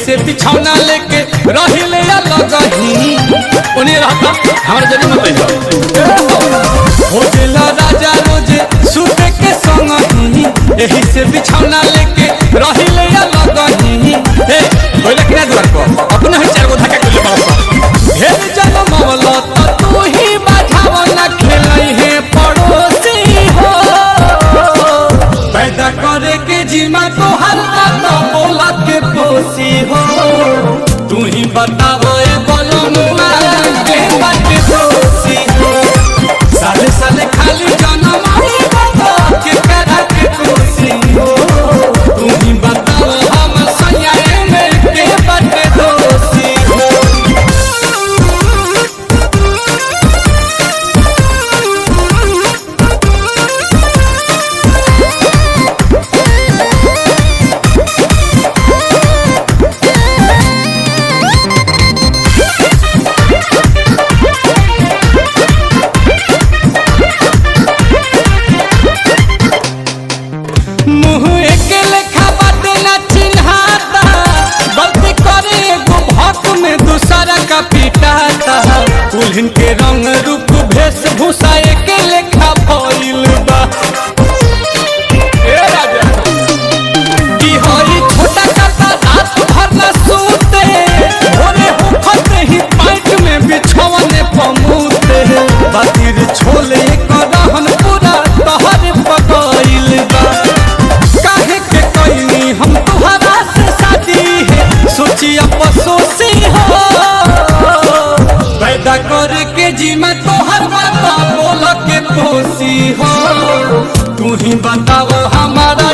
से बिछौना लेके रहिले अलग ही उन्हें रहता हमारा जन्म हो जिला राजा रोजे सुते के संग ही यही से बिछौना लेके रहिले अलग ही ए बोले कि ना द्वार को अपना ही चार गो धक्का के बरसा ढेर जन्म मवला त तू ही बाझावा ना खेलई है पड़ोसी हो पैदा करे के जिम्मा तो हर का बोला के पोसी हो तू ही बताओ ए बोलो मुआ के बात दोषी हो साले साले खाली जन्म ही बाबा के करा के पोसी हो तू ही बताओ हम सयाए में के बात दोषी हो दुल्हन के रंग रूप वेशभूषा एक लेखा भइल बा ए राजा की होई छोटा काका रात भर न सोते भोरे होखते ही पाइट में बिछौने पमूते बातिर छोले करहन पूरा तहर पकइल बा काहे के कइनी हम तुहरा से शादी है सोची अफसोसी हो पैदा करके जीमा तोहर बाता बोल के पोसी हो तू ही बताओ हमारा